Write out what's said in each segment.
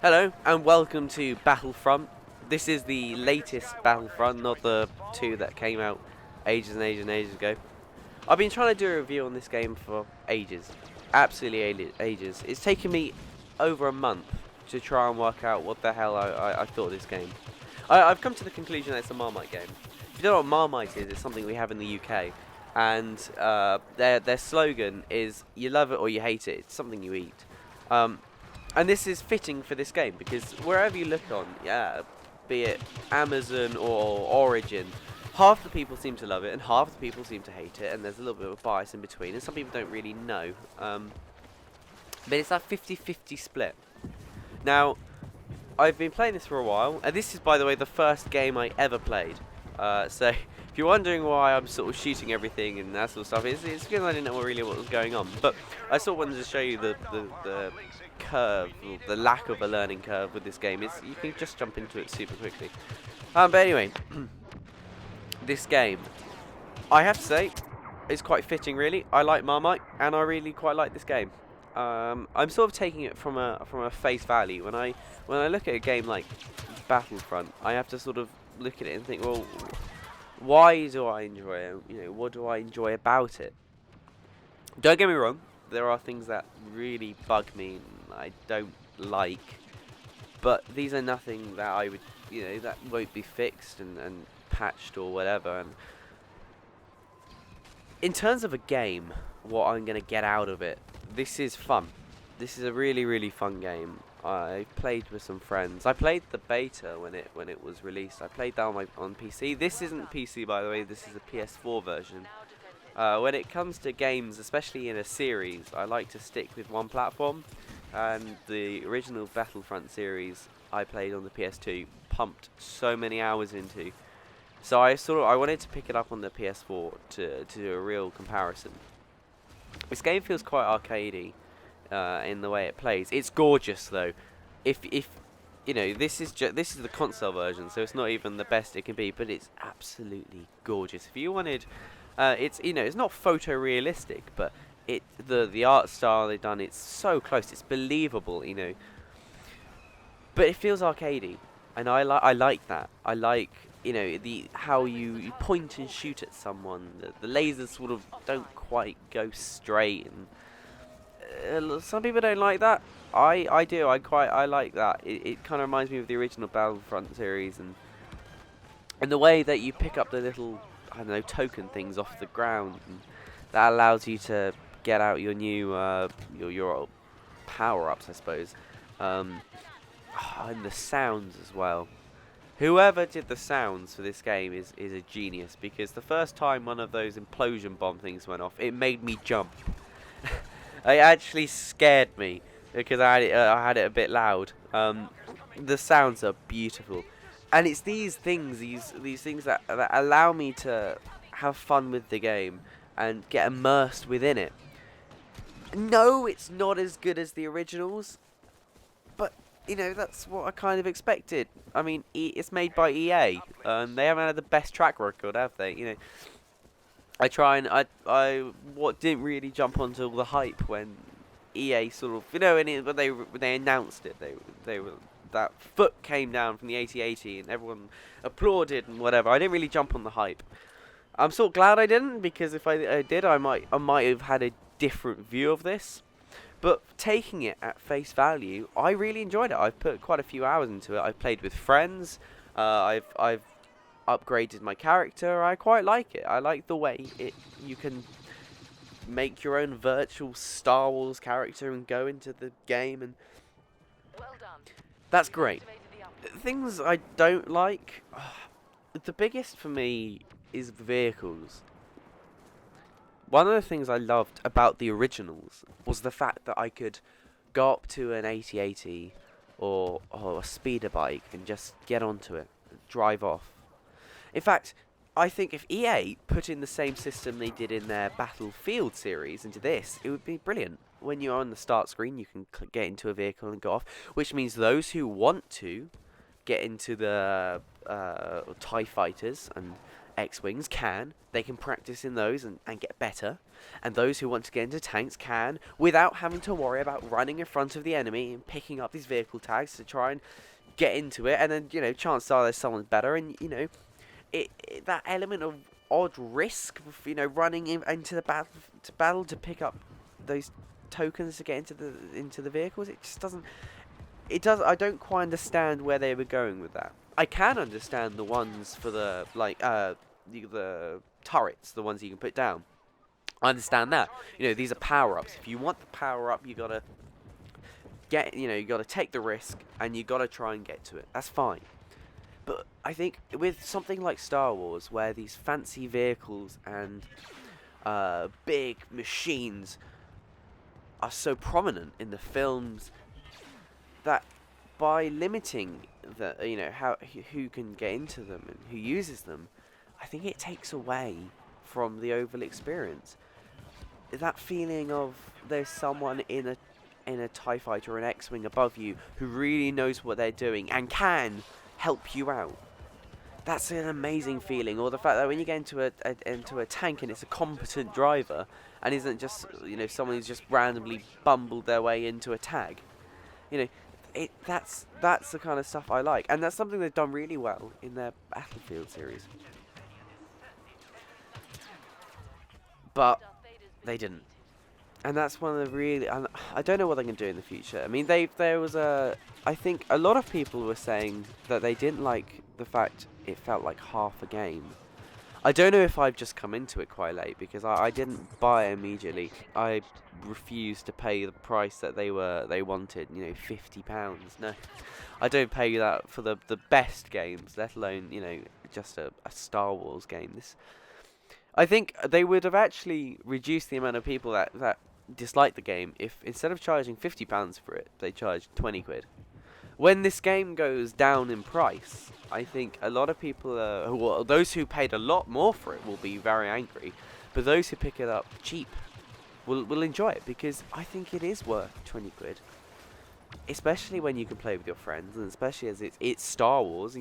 Hello and welcome to Battlefront. This is the latest Battlefront, not the two that came out ages and ages and ages ago. I've been trying to do a review on this game for ages. Absolutely ages. It's taken me over a month to try and work out what the hell I thought of this game. I've come to the conclusion that it's a Marmite game. If you don't know what Marmite is, it's something we have in the UK. And their slogan is, you love it or you hate it. It's something you eat. And this is fitting for this game because wherever you look on, yeah, be it Amazon or Origin, half the people seem to love it and half the people seem to hate it, and there's a little bit of a bias in between, and some people don't really know. But it's that 50-50 split. Now, I've been playing this for a while, and this is, by the way, the first game I ever played. So, if you're wondering why I'm sort of shooting everything and that sort of stuff, it's because I didn't know really what was going on. But I sort of wanted to show you the curve, or the lack of a learning curve with this game. You can just jump into it super quickly. But anyway, this game, I have to say, is quite fitting. Really, I like Marmite, and I really quite like this game. I'm sort of taking it from a face value. When I look at a game like Battlefront, I have to sort of look at it and think, well, why do I enjoy it? You know, what do I enjoy about it? Don't get me wrong, there are things that really bug me and I don't like, but these are nothing that I would, that won't be fixed and patched or whatever. And in terms of a game, what I'm going to get out of it, this is fun. This is a really, really fun game. I played with some friends. I played the beta when it was released. I played that on PC. This isn't PC, by the way. This is a PS4 version. When it comes to games, especially in a series, I like to stick with one platform. And the original Battlefront series I played on the PS2, pumped so many hours into. So I wanted to pick it up on the PS4 to do a real comparison. This game feels quite arcadey in the way it plays. It's gorgeous though. If this is the console version, so it's not even the best it can be, but it's absolutely gorgeous. If you wanted, it's not photorealistic, but the art style they've done, it's so close, it's believable, but it feels arcadey, and I like that. I like the how you point and shoot at someone. The lasers sort of don't quite go straight, and some people don't like that. I do. I like that. It kind of reminds me of the original Battlefront series, and the way that you pick up the little, I don't know, token things off the ground, and that allows you to get out your new your power ups, I suppose. And the sounds as well. Whoever did the sounds for this game is a genius, because the first time one of those implosion bomb things went off, it made me jump. It actually scared me because I had it a bit loud. The sounds are beautiful, and it's these things that allow me to have fun with the game and get immersed within it. No, it's not as good as the originals, but that's what I kind of expected. I mean, it's made by EA, and they haven't had the best track record, have they? I didn't really jump onto all the hype when EA sort of, when they announced it, they were, that foot came down from the 8080 and everyone applauded and whatever. I didn't really jump on the hype. I'm sort of glad I didn't, because if I did, I might have had a different view of this. But taking it at face value, I really enjoyed it. I've put quite a few hours into it. I've played with friends. I've upgraded my character. I quite like it. I like the way you can make your own virtual Star Wars character and go into the game, and that's great. Things I don't like, the biggest for me is the vehicles. One of the things I loved about the originals was the fact that I could go up to an 8080 or a speeder bike and just get onto it, drive off. In fact, I think if EA put in the same system they did in their Battlefield series into this, it would be brilliant. When you're on the start screen, you can get into a vehicle and go off, which means those who want to get into the TIE fighters and X-Wings can. They can practice in those and get better. And those who want to get into tanks can, without having to worry about running in front of the enemy and picking up these vehicle tags to try and get into it. And then, chances are there's someone better. And, that element of odd risk of, running into the battle to pick up those tokens to get into the vehicles, it just doesn't... I don't quite understand where they were going with that. I can understand the ones for the the turrets, the ones you can put down. I understand that. These are power-ups. If you want the power-up, you gotta you gotta take the risk and you gotta try and get to it. That's fine. But I think with something like Star Wars, where these fancy vehicles and big machines are so prominent in the films, that by limiting who can get into them and who uses them, I think it takes away from the overall experience. That feeling of there's someone in a TIE fighter or an X-Wing above you who really knows what they're doing and can help you out. That's an amazing feeling. Or the fact that when you get into a tank and it's a competent driver and isn't just someone who's just randomly bumbled their way into a tag. That's the kind of stuff I like, and that's something they've done really well in their Battlefield series. But they didn't, and that's one of the really. And I don't know what they can do in the future. I mean, I think a lot of people were saying that they didn't like the fact it felt like half a game. I don't know if I've just come into it quite late, because I didn't buy it immediately. I refused to pay the price that they wanted, £50. No, I don't pay that for the best games, let alone, just a Star Wars game. I think they would have actually reduced the amount of people that dislike the game if instead of charging £50 for it, they charged 20 quid. When this game goes down in price, I think a lot of people, those who paid a lot more for it will be very angry, but those who pick it up cheap will enjoy it, because I think it is worth 20 quid. Especially when you can play with your friends, and especially as it's Star Wars,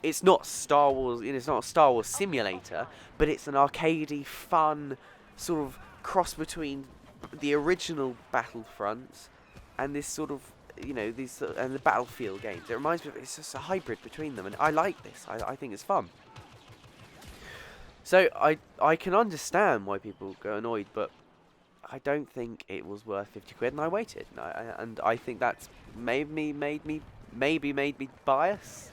It's not Star Wars, it's not a Star Wars simulator, but it's an arcadey, fun, sort of cross between the original Battlefronts and this sort of and the Battlefield games. It reminds me it's just a hybrid between them, and I like this. I think it's fun. So I can understand why people go annoyed, but I don't think it was worth 50 quid, and I waited. And I think that's maybe made me biased.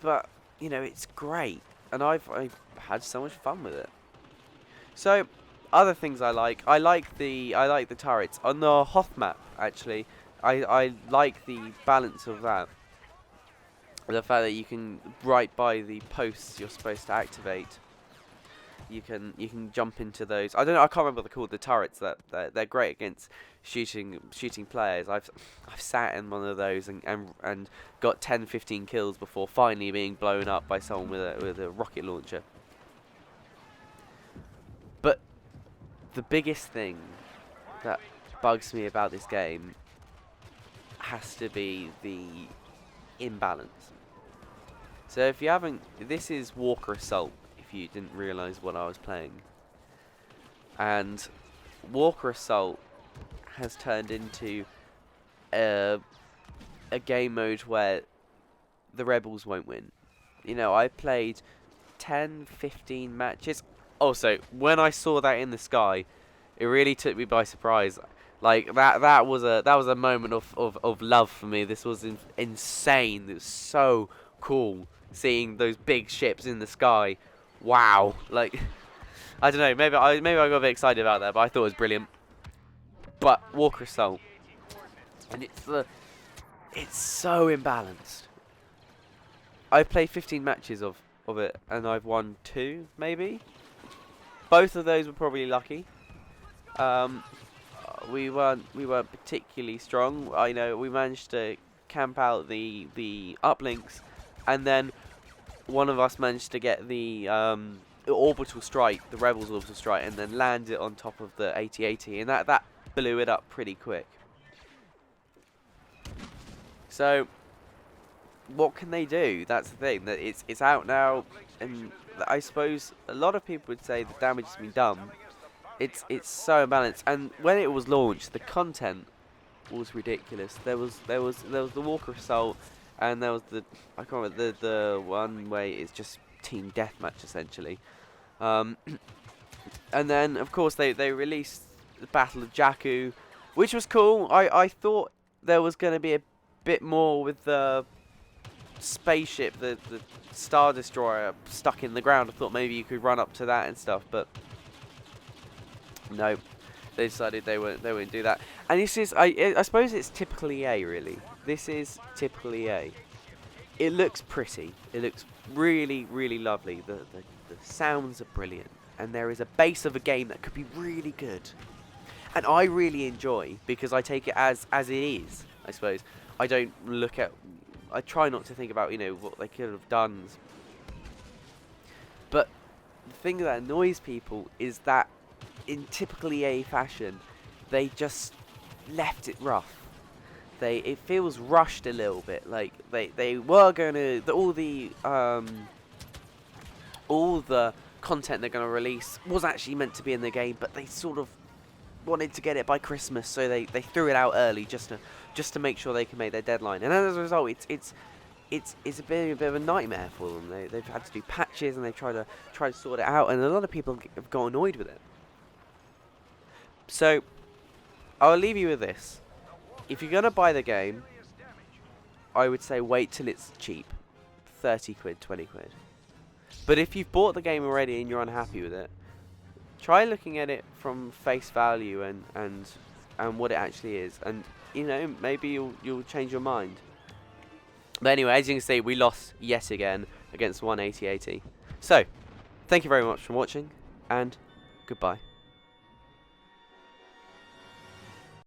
But it's great, and I've had so much fun with it. So other things I like the turrets on the Hoth map. Actually, I like the balance of that. The fact that you can, right by the posts you're supposed to activate, you can jump into those. I can't remember what they're called. The turrets they're great against shooting players. I've sat in one of those and got 10-15 kills before finally being blown up by someone with a rocket launcher. But the biggest thing that bugs me about this game has to be the imbalance. So if you haven't, this is Walker Assault, if you didn't realise what I was playing. And Walker Assault has turned into a game mode where the rebels won't win. I played 10-15 matches. Also, when I saw that in the sky, it really took me by surprise. Like that was a moment of love for me. This was insane. It was so cool seeing those big ships in the sky. Wow. Like, I don't know, maybe I got a bit excited about that, but I thought it was brilliant. But Walker Assault, and it's so imbalanced. I've played 15 matches of it, and I've won 2, maybe. Both of those were probably lucky. We weren't particularly strong. I know we managed to camp out the uplinks, and then one of us managed to get the orbital strike, the Rebels orbital strike, and then land it on top of the 8080, and that blew it up pretty quick. So what can they do? That's the thing. That it's out now, and I suppose a lot of people would say the damage has been done. It's so imbalanced, and when it was launched, the content was ridiculous. There was the Walker Assault, and there was the, I can't remember, the one way it's just team deathmatch essentially. And then of course they released the Battle of Jakku, which was cool. I thought there was going to be a bit more with the spaceship, the Star Destroyer stuck in the ground. I thought maybe you could run up to that and stuff, but no, they decided they wouldn't do that. And this is, I suppose it's typical EA really. This is typical EA. It looks pretty. It looks really, really lovely. The sounds are brilliant, and there is a base of a game that could be really good. And I really enjoy, because I take it as it is. I suppose I don't look at. I try not to think about what they could have done. But the thing that annoys people is that, in typical EA fashion, they just left it rough. It feels rushed a little bit. Like they were gonna all the content they're gonna release was actually meant to be in the game, but they sort of wanted to get it by Christmas, so they threw it out early just to make sure they can make their deadline. And as a result, it's a bit of a nightmare for them. They've had to do patches, and they try to sort it out, and a lot of people have got annoyed with it. So I'll leave you with this. If you're gonna buy the game, I would say wait till it's cheap. 30 quid, 20 quid. But if you've bought the game already and you're unhappy with it, try looking at it from face value and what it actually is, and maybe you'll change your mind. But anyway, as you can see, we lost yet again against 18080. So thank you very much for watching, and goodbye.